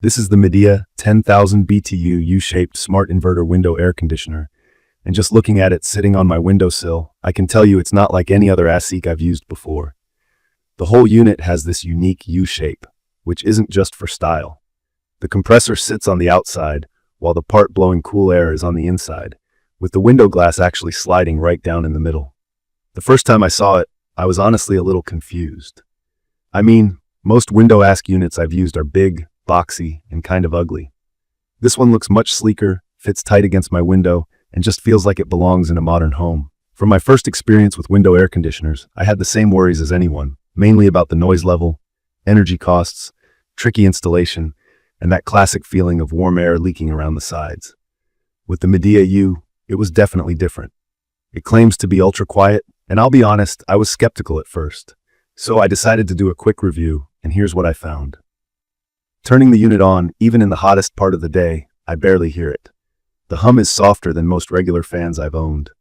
This is the Midea 10,000 BTU U-shaped smart inverter window air conditioner, and just looking at it sitting on my windowsill, I can tell you it's not like any other ASIC I've used before. The whole unit has this unique U-shape, which isn't just for style. The compressor sits on the outside, while the part blowing cool air is on the inside, with the window glass actually sliding right down in the middle. The first time I saw it, I was honestly a little confused. I mean, most window ASIC units I've used are big, boxy, and kind of ugly. This one looks much sleeker, fits tight against my window, and just feels like it belongs in a modern home. From my first experience with window air conditioners, I had the same worries as anyone, mainly about the noise level, energy costs, tricky installation, and that classic feeling of warm air leaking around the sides. With the Midea U, it was definitely different. It claims to be ultra quiet, and I'll be honest, I was skeptical at first. So I decided to do a quick review, and here's what I found. Turning the unit on, even in the hottest part of the day, I barely hear it. The hum is softer than most regular fans I've owned.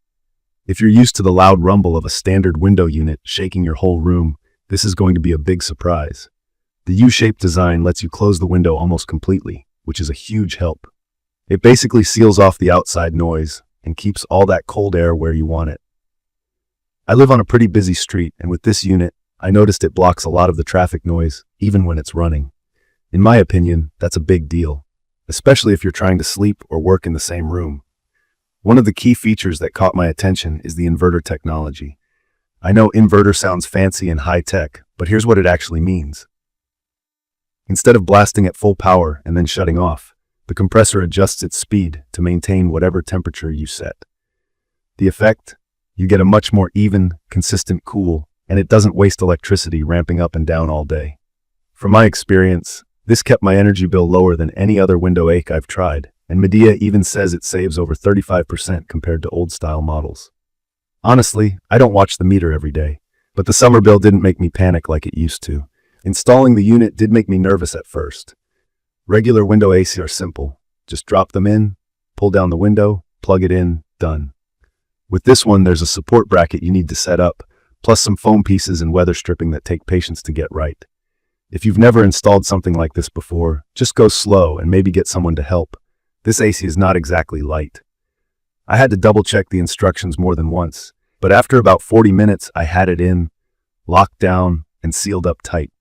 If you're used to the loud rumble of a standard window unit shaking your whole room, this is going to be a big surprise. The U-shaped design lets you close the window almost completely, which is a huge help. It basically seals off the outside noise and keeps all that cold air where you want it. I live on a pretty busy street, and with this unit, I noticed it blocks a lot of the traffic noise, even when it's running. In my opinion, that's a big deal, especially if you're trying to sleep or work in the same room. One of the key features that caught my attention is the inverter technology. I know inverter sounds fancy and high-tech, but here's what it actually means. Instead of blasting at full power and then shutting off, the compressor adjusts its speed to maintain whatever temperature you set. The effect? You get a much more even, consistent cool, and it doesn't waste electricity ramping up and down all day. From my experience, this kept my energy bill lower than any other window ASIC I've tried, and Midea even says it saves over 35% compared to old-style models. Honestly, I don't watch the meter every day, but the summer bill didn't make me panic like it used to. Installing the unit did make me nervous at first. Regular window AC are simple. Just drop them in, pull down the window, plug it in, done. With this one, there's a support bracket you need to set up, plus some foam pieces and weather stripping that take patience to get right. If you've never installed something like this before, just go slow and maybe get someone to help. This AC is not exactly light. I had to double-check the instructions more than once, but after about 40 minutes, I had it in, locked down, and sealed up tight.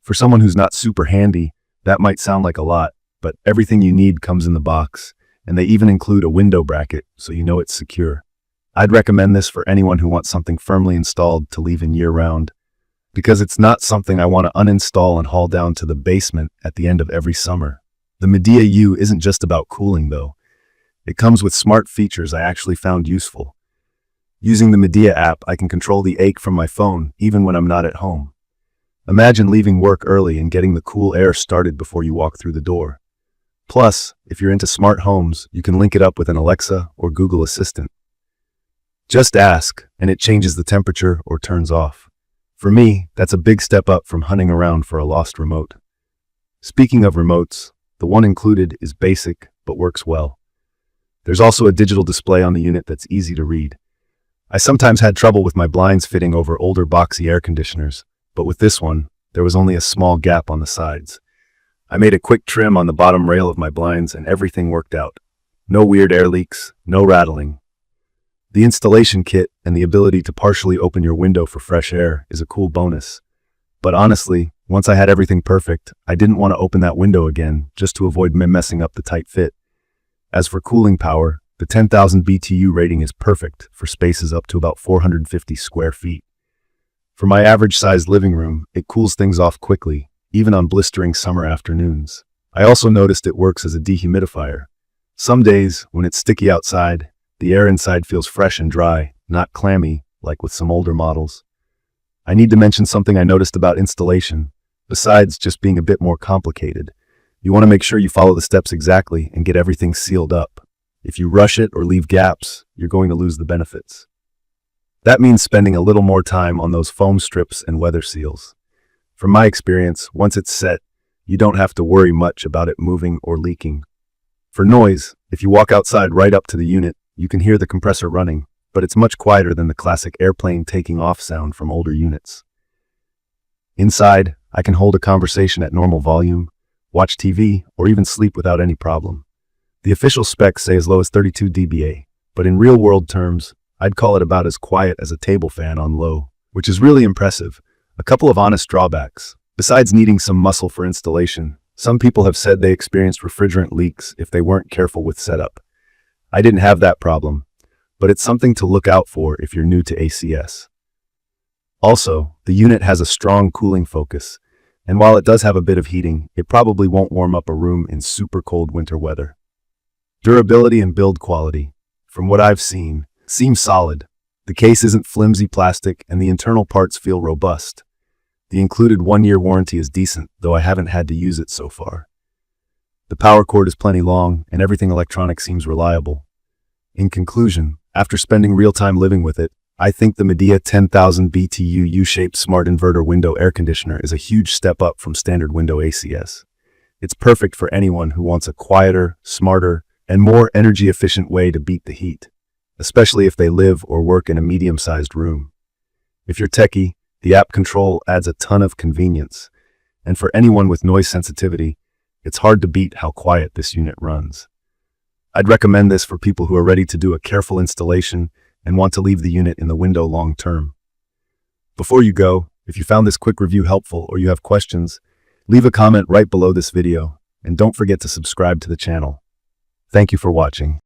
For someone who's not super handy, that might sound like a lot, but everything you need comes in the box, and they even include a window bracket so you know it's secure. I'd recommend this for anyone who wants something firmly installed to leave in year-round, because it's not something I want to uninstall and haul down to the basement at the end of every summer. The Midea U isn't just about cooling though. It comes with smart features I actually found useful. Using the Midea app, I can control the ASIC from my phone even when I'm not at home. Imagine leaving work early and getting the cool air started before you walk through the door. Plus, if you're into smart homes, you can link it up with an Alexa or Google Assistant. Just ask, and it changes the temperature or turns off. For me, that's a big step up from hunting around for a lost remote. Speaking of remotes, the one included is basic, but works well. There's also a digital display on the unit that's easy to read. I sometimes had trouble with my blinds fitting over older boxy air conditioners, but with this one, there was only a small gap on the sides. I made a quick trim on the bottom rail of my blinds and everything worked out. No weird air leaks, no rattling. The installation kit and the ability to partially open your window for fresh air is a cool bonus. But honestly, once I had everything perfect, I didn't want to open that window again just to avoid messing up the tight fit. As for cooling power, the 10,000 BTU rating is perfect for spaces up to about 450 square feet. For my average-sized living room, it cools things off quickly, even on blistering summer afternoons. I also noticed it works as a dehumidifier. Some days, when it's sticky outside, the air inside feels fresh and dry, not clammy, like with some older models. I need to mention something I noticed about installation. Besides just being a bit more complicated, you want to make sure you follow the steps exactly and get everything sealed up. If you rush it or leave gaps, you're going to lose the benefits. That means spending a little more time on those foam strips and weather seals. From my experience, once it's set, you don't have to worry much about it moving or leaking. For noise, if you walk outside right up to the unit, you can hear the compressor running, but it's much quieter than the classic airplane taking off sound from older units. Inside, I can hold a conversation at normal volume, watch TV, or even sleep without any problem. The official specs say as low as 32 dBA, but in real-world terms, I'd call it about as quiet as a table fan on low, which is really impressive. A couple of honest drawbacks. Besides needing some muscle for installation, some people have said they experienced refrigerant leaks if they weren't careful with setup. I didn't have that problem, but it's something to look out for if you're new to ACS. Also, the unit has a strong cooling focus, and while it does have a bit of heating, it probably won't warm up a room in super cold winter weather. Durability and build quality, from what I've seen, seem solid. The case isn't flimsy plastic and the internal parts feel robust. The included 1-year warranty is decent, though I haven't had to use it so far. The power cord is plenty long and everything electronic seems reliable. In conclusion, after spending real time living with it, I think the Midea 10,000 BTU U-shaped smart inverter window air conditioner is a huge step up from standard window ACS. It's perfect for anyone who wants a quieter, smarter, and more energy-efficient way to beat the heat, especially if they live or work in a medium-sized room. If you're techie, the app control adds a ton of convenience, and for anyone with noise sensitivity, it's hard to beat how quiet this unit runs. I'd recommend this for people who are ready to do a careful installation and want to leave the unit in the window long term. Before you go, if you found this quick review helpful or you have questions, leave a comment right below this video, and don't forget to subscribe to the channel. Thank you for watching.